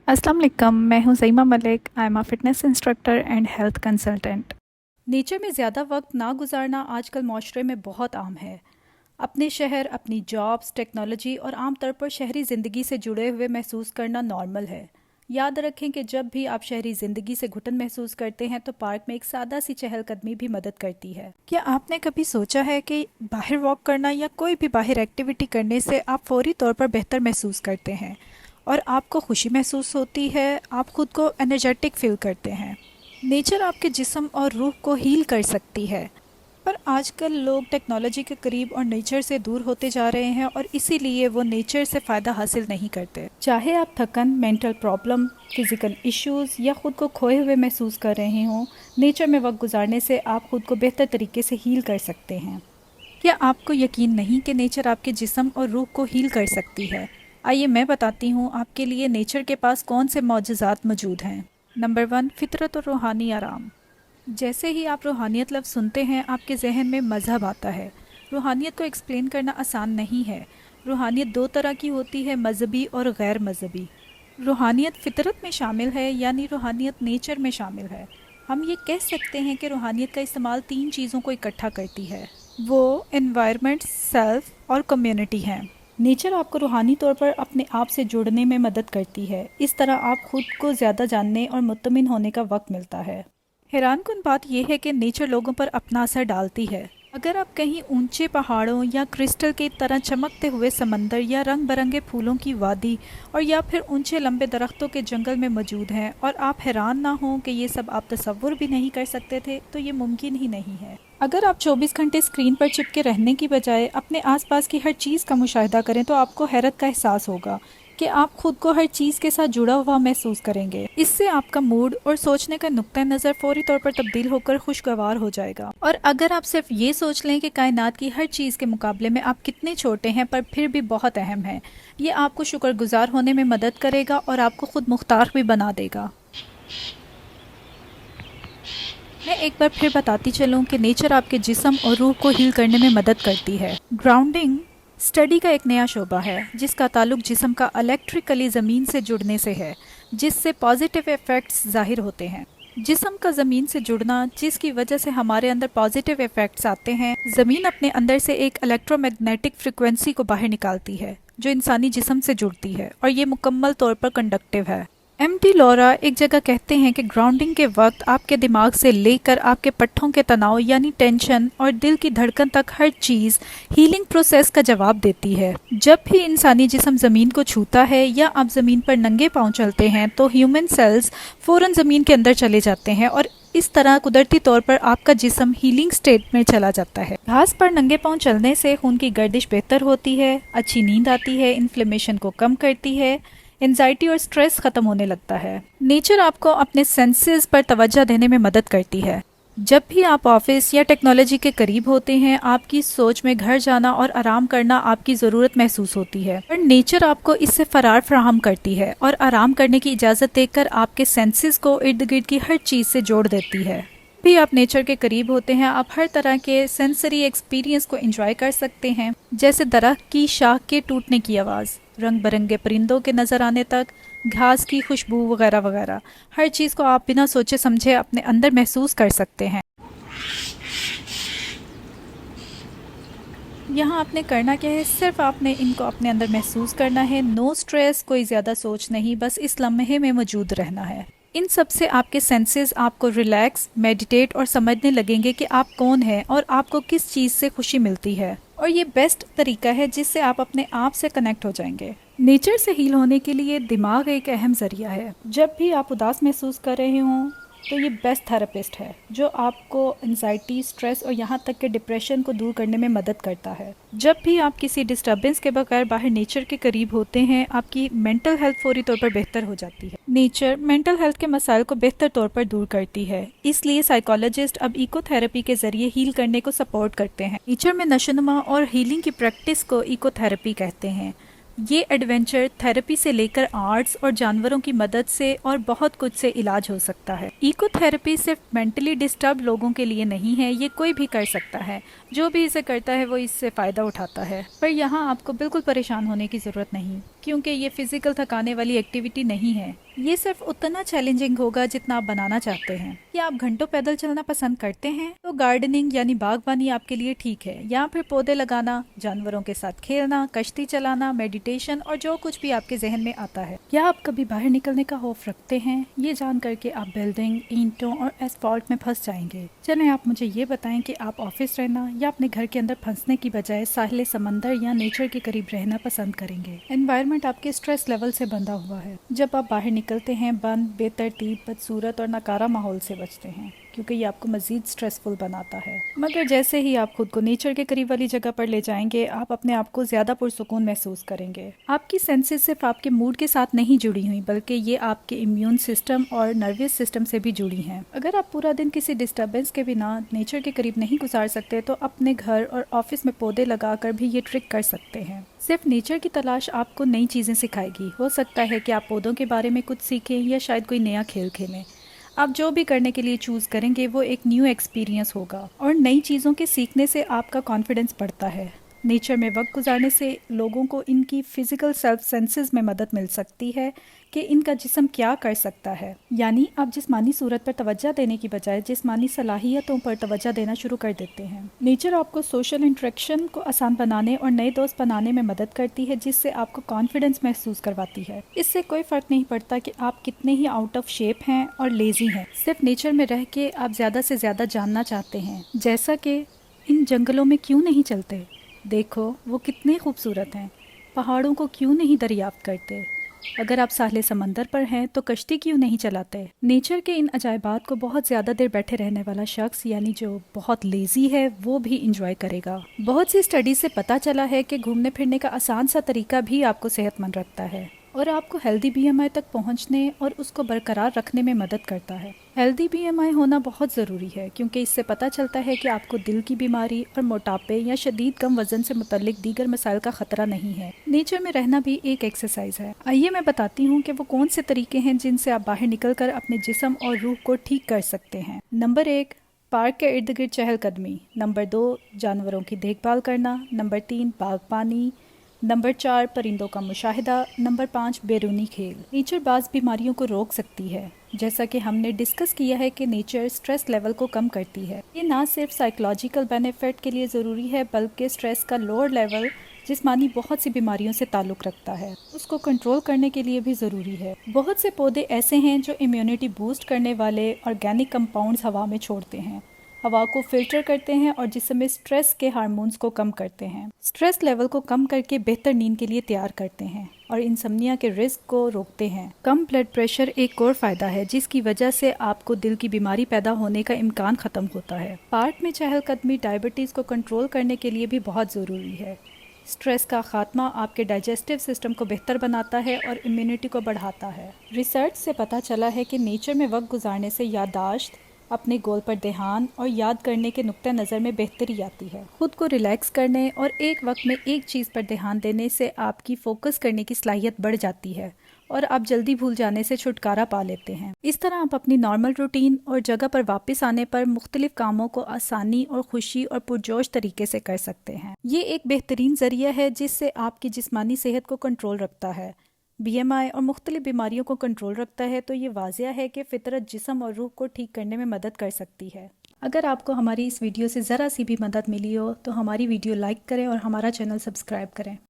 अस्सलाम वालेकुम, मैं हूं Saima Malik. I am a fitness instructor and health consultant. Nature में ज़्यादा वक्त ना गुजारना आजकल माशरे में बहुत आम है। अपने शहर, अपनी जॉब्स, टेक्नोलॉजी और आम तौर पर शहरी ज़िंदगी से जुड़े हुए महसूस करना नॉर्मल है। याद रखें कि जब भी आप शहरी ज़िंदगी से घुटन महसूस करते हैं तो पार्क में एक सादा सी चहलकदमी भी मदद करती है। क्या आपने कभी सोचा है कि बाहर वॉक करना या कोई भी बाहर एक्टिविटी करने से आप फौरी तौर पर बेहतर महसूस करते हैं और आपको खुशी महसूस होती है, आप खुद को एनर्जेटिक फील करते हैं। नेचर आपके जिस्म और रूह को हील कर सकती है, पर आजकल लोग टेक्नोलॉजी के करीब और नेचर से दूर होते जा रहे हैं और इसीलिए वो नेचर से फ़ायदा हासिल नहीं करते। चाहे आप थकन, मेंटल प्रॉब्लम, फिज़िकल इश्यूज़ या ख़ुद को खोए हुए महसूस कर रहे हों, नेचर में वक्त गुजारने से आप खुद को बेहतर तरीके से हील कर सकते हैं। क्या आपको यकीन नहीं कि नेचर आपके जिस्म और रूह को हील कर सकती है? आइए मैं बताती हूँ आपके लिए नेचर के पास कौन से मौजज़ात मौजूद हैं। नंबर 1, फितरत और रूहानी आराम। जैसे ही आप रूहानियत लफ्ज़ सुनते हैं आपके जहन में मज़हब आता है। रूहानियत को एक्सप्लेन करना आसान नहीं है। रूहानियत दो तरह की होती है, मजहबी और गैर मजहबी। रूहानियत फितरत में शामिल है, यानी रूहानियत नेचर में शामिल है। हम ये कह सकते हैं कि रूहानियत का इस्तेमाल 3 चीज़ों को इकट्ठा करती है। वो एनवायरनमेंट, सेल्फ और कम्युनिटी हैं। नेचर आपको रूहानी तौर पर अपने आप से जुड़ने में मदद करती है। इस तरह आप खुद को ज़्यादा जानने और मुत्तमिन होने का वक्त मिलता है। हैरानकुन बात यह है कि नेचर लोगों पर अपना असर डालती है। अगर आप कहीं ऊंचे पहाड़ों या क्रिस्टल की तरह चमकते हुए समंदर या रंग बरंगे फूलों की वादी और या फिर ऊंचे लंबे दरख्तों के जंगल में मौजूद हैं और आप हैरान ना हों कि ये सब आप तसव्वुर भी नहीं कर सकते थे, तो ये मुमकिन ही नहीं है। अगर आप 24 घंटे स्क्रीन पर चिपके रहने की बजाय अपने आसपास की हर चीज़ का मुशाहिदा करें तो आपको हैरत का एहसास होगा कि आप खुद को हर चीज़ के साथ जुड़ा हुआ महसूस करेंगे। इससे आपका मूड और सोचने का नुक्ता नज़र फौरी तौर पर तब्दील होकर खुशगवार हो जाएगा। और अगर आप सिर्फ ये सोच लें कि कायनात की हर चीज़ के मुकाबले में आप कितने छोटे हैं पर फिर भी बहुत अहम हैं, ये आपको शुक्रगुजार होने में मदद करेगा और आपको खुद मुख्तार भी बना देगा। मैं एक बार फिर बताती चलूँ कि नेचर आपके जिस्म और रूह को हील करने में मदद करती है। ग्राउंडिंग स्टडी का एक नया शोबा है जिसका ताल्लुक जिस्म का इलेक्ट्रिकली ज़मीन से जुड़ने से है, जिससे पॉजिटिव इफ़ेक्ट्स ज़ाहिर होते हैं। जिस्म का ज़मीन से जुड़ना, जिसकी वजह से हमारे अंदर पॉजिटिव इफ़ेक्ट्स आते हैं। ज़मीन अपने अंदर से एक इलेक्ट्रोमैग्नेटिक फ्रिक्वेंसी को बाहर निकालती है जो इंसानी जिस्म से जुड़ती है और ये मुकम्मल तौर पर कंडक्टिव है। एम.टी. लॉरा एक जगह कहते हैं कि ग्राउंडिंग के वक्त आपके दिमाग से लेकर आपके पट्ठों के तनाव यानी टेंशन और दिल की धड़कन तक हर चीज़ हीलिंग प्रोसेस का जवाब देती है। जब भी इंसानी जिस्म ज़मीन को छूता है या आप ज़मीन पर नंगे पांव चलते हैं तो ह्यूमन सेल्स फ़ौरन ज़मीन के अंदर चले जाते हैं और इस तरह कुदरती तौर पर आपका जिस्म हीलिंग स्टेट में चला जाता है। घास पर नंगे पांव चलने से खून की गर्दिश बेहतर होती है, अच्छी नींद आती है, इन्फ्लेमेशन को कम करती है, एंजाइटी और स्ट्रेस खत्म होने लगता है। नेचर आपको अपने सेंसेस पर तवज्जो देने में मदद करती है। जब भी आप ऑफिस या टेक्नोलॉजी के करीब होते हैं, आपकी सोच में घर जाना और आराम करना आपकी ज़रूरत महसूस होती है, पर नेचर आपको इससे फरार फराहम करती है और आराम करने की इजाज़त देकर आपके सेंसेस को इर्द गिर्द की हर चीज़ से जोड़ देती है। भी आप नेचर के करीब होते हैं, आप हर तरह के सेंसरी एक्सपीरियंस को एंजॉय कर सकते हैं, जैसे दरख्त की शाख के टूटने की आवाज़, रंग बिरंगे परिंदों के नज़र आने तक, घास की खुशबू वगैरह वगैरह। हर चीज़ को आप बिना सोचे समझे अपने अंदर महसूस कर सकते हैं। यहाँ आपने करना क्या है, सिर्फ आपने इनको अपने अंदर महसूस करना है। नो स्ट्रेस, कोई ज़्यादा सोच नहीं, बस इस लम्हे में मौजूद रहना है। इन सब से आपके सेंसेस आपको रिलैक्स, मेडिटेट और समझने लगेंगे कि आप कौन हैं और आपको किस चीज़ से खुशी मिलती है। और ये बेस्ट तरीका है जिससे आप अपने आप से कनेक्ट हो जाएंगे। नेचर से हील होने के लिए दिमाग एक अहम ज़रिया है। जब भी आप उदास महसूस कर रहे हों तो ये बेस्ट थेरेपिस्ट है जो आपको एंजाइटी, स्ट्रेस और यहाँ तक कि डिप्रेशन को दूर करने में मदद करता है। जब भी आप किसी डिस्टर्बेंस के बगैर बाहर नेचर के करीब होते हैं, आपकी मेंटल हेल्थ फौरी तौर पर बेहतर हो जाती है। नेचर मेंटल हेल्थ के मसाइल को बेहतर तौर पर दूर करती है, इसलिए साइकोलॉजिस्ट अब इको थेरेपी के जरिए हील करने को सपोर्ट करते हैं। नेचर में नशोनुमा और हीलिंग की प्रैक्टिस को इको थेरेपी कहते हैं। ये एडवेंचर थेरेपी से लेकर आर्ट्स और जानवरों की मदद से और बहुत कुछ से इलाज हो सकता है। इको थेरेपी सिर्फ मेंटली डिस्टर्ब लोगों के लिए नहीं है, ये कोई भी कर सकता है। जो भी इसे करता है वो इससे फ़ायदा उठाता है, पर यहाँ आपको बिल्कुल परेशान होने की ज़रूरत नहीं। کیونکہ یہ فزیکل تھکانے والی ایکٹیویٹی نہیں ہے. یہ صرف اتنا چیلنجنگ ہوگا جتنا آپ بنانا چاہتے ہیں. یا آپ گھنٹوں پیدل چلنا پسند کرتے ہیں تو گارڈننگ یعنی باغبانی آپ کے لیے ٹھیک ہے. یا پھر پودے لگانا، جانوروں کے ساتھ کھیلنا، کشتی چلانا، میڈیٹیشن اور جو کچھ بھی آپ کے ذہن میں آتا ہے. یا آپ کبھی باہر نکلنے کا خوف رکھتے ہیں؟ یہ جان کر کے آپ بلڈنگ، اینٹوں اور ایسفالٹ میں پھنس جائیں گے. چلیں آپ مجھے یہ بتائیں کہ آپ آفس رہنا یا اپنے گھر کے اندر پھنسنے کی بجائے ساحل سمندر یا نیچر کے قریب رہنا پسند کریں گے. انوائرمنٹ آپ کے اسٹریس لیول سے بندھا ہوا ہے. جب آپ باہر نکلتے ہیں بند، بے ترتیب، بدصورت اور ناکارہ ماحول سے بچتے ہیں کیونکہ یہ آپ کو مزید سٹریسفل بناتا ہے. مگر جیسے ہی آپ خود کو نیچر کے قریب والی جگہ پر لے جائیں گے آپ اپنے آپ کو زیادہ پرسکون محسوس کریں گے. آپ کی سینسز صرف آپ کے موڈ کے ساتھ نہیں جڑی ہوئی بلکہ یہ آپ کے امیون سسٹم اور نروس سسٹم سے بھی جڑی ہیں. اگر آپ پورا دن کسی ڈسٹربنس کے بنا نیچر کے قریب نہیں گزار سکتے تو اپنے گھر اور آفس میں پودے لگا کر بھی یہ ٹرک کر سکتے ہیں. صرف نیچر کی تلاش آپ کو نئی چیزیں سکھائے گی. ہو سکتا ہے کہ آپ پودوں کے بارے میں کچھ سیکھیں یا شاید کوئی نیا کھیل کھیلیں. آپ جو بھی کرنے کے لیے چوز کریں گے وہ ایک نیو ایکسپیرینس ہوگا اور نئی چیزوں کے سیکھنے سے آپ کا کانفیڈنس بڑھتا ہے. نیچر میں وقت گزارنے سے لوگوں کو ان کی فزیکل سیلف سینسز میں مدد مل سکتی ہے کہ ان کا جسم کیا کر سکتا ہے. یعنی آپ جسمانی صورت پر توجہ دینے کی بجائے جسمانی صلاحیتوں پر توجہ دینا شروع کر دیتے ہیں. نیچر آپ کو سوشل انٹریکشن کو آسان بنانے اور نئے دوست بنانے میں مدد کرتی ہے جس سے آپ کو کانفیڈنس محسوس کرواتی ہے. اس سے کوئی فرق نہیں پڑتا کہ آپ کتنے ہی آؤٹ آف شیپ ہیں اور لیزی ہیں. صرف نیچر میں رہ کے آپ زیادہ سے زیادہ جاننا چاہتے ہیں، جیسا کہ ان جنگلوں میں کیوں نہیں چلتے؟ دیکھو وہ کتنے خوبصورت ہیں. پہاڑوں کو کیوں نہیں دریافت کرتے؟ اگر آپ ساحل سمندر پر ہیں تو کشتی کیوں نہیں چلاتے؟ نیچر کے ان عجائبات کو بہت زیادہ دیر بیٹھے رہنے والا شخص یعنی جو بہت لیزی ہے وہ بھی انجوائے کرے گا. بہت سی اسٹڈیز سے پتہ چلا ہے کہ گھومنے پھرنے کا آسان سا طریقہ بھی آپ کو صحت مند رکھتا ہے اور آپ کو ہیلدی بی ایم آئی تک پہنچنے اور اس کو برقرار رکھنے میں مدد کرتا ہے. ہیلدی بی ایم آئی ہونا بہت ضروری ہے کیونکہ اس سے پتہ چلتا ہے کہ آپ کو دل کی بیماری اور موٹاپے یا شدید کم وزن سے متعلق دیگر مسائل کا خطرہ نہیں ہے. نیچر میں رہنا بھی ایک ایکسرسائز ہے. آئیے میں بتاتی ہوں کہ وہ کون سے طریقے ہیں جن سے آپ باہر نکل کر اپنے جسم اور روح کو ٹھیک کر سکتے ہیں. نمبر 1، پارک کے ارد گرد چہل قدمی. نمبر 2، جانوروں کی دیکھ بھال کرنا. نمبر 3، باغبانی. نمبر 4، پرندوں کا مشاہدہ. نمبر 5، بیرونی کھیل. نیچر بعض بیماریوں کو روک سکتی ہے. جیسا کہ ہم نے ڈسکس کیا ہے کہ نیچر سٹریس لیول کو کم کرتی ہے. یہ نہ صرف سائیکولوجیکل بینیفٹ کے لیے ضروری ہے بلکہ سٹریس کا لوور لیول جسمانی بہت سی بیماریوں سے تعلق رکھتا ہے، اس کو کنٹرول کرنے کے لیے بھی ضروری ہے. بہت سے پودے ایسے ہیں جو امیونٹی بوسٹ کرنے والے آرگینک کمپاؤنڈز ہوا میں چھوڑتے ہیں، ہوا کو فلٹر کرتے ہیں اور جسم میں سٹریس کے ہارمونز کو کم کرتے ہیں، سٹریس لیول کو کم کر کے بہتر نیند کے لیے تیار کرتے ہیں اور انسمنیا کے رسک کو روکتے ہیں. کم بلڈ پریشر ایک اور فائدہ ہے جس کی وجہ سے آپ کو دل کی بیماری پیدا ہونے کا امکان ختم ہوتا ہے. پارک میں چہل قدمی ڈائبٹیز کو کنٹرول کرنے کے لیے بھی بہت ضروری ہے. سٹریس کا خاتمہ آپ کے ڈائجسٹیو سسٹم کو بہتر بناتا ہے اور امیونٹی کو بڑھاتا ہے. ریسرچ سے پتہ چلا ہے کہ نیچر میں وقت گزارنے سے یادداشت، اپنے گول پر دھیان اور یاد کرنے کے نقطہ نظر میں بہتری آتی ہے. خود کو ریلیکس کرنے اور ایک وقت میں ایک چیز پر دھیان دینے سے آپ کی فوکس کرنے کی صلاحیت بڑھ جاتی ہے اور آپ جلدی بھول جانے سے چھٹکارا پا لیتے ہیں. اس طرح آپ اپنی نارمل روٹین اور جگہ پر واپس آنے پر مختلف کاموں کو آسانی اور خوشی اور پرجوش طریقے سے کر سکتے ہیں. یہ ایک بہترین ذریعہ ہے جس سے آپ کی جسمانی صحت کو کنٹرول رکھتا ہے، بی ایم آئی اور مختلف بیماریوں کو کنٹرول رکھتا ہے. تو یہ واضح ہے کہ فطرت جسم اور روح کو ٹھیک کرنے میں مدد کر سکتی ہے. اگر آپ کو ہماری اس ویڈیو سے ذرا سی بھی مدد ملی ہو تو ہماری ویڈیو لائک کریں اور ہمارا چینل سبسکرائب کریں.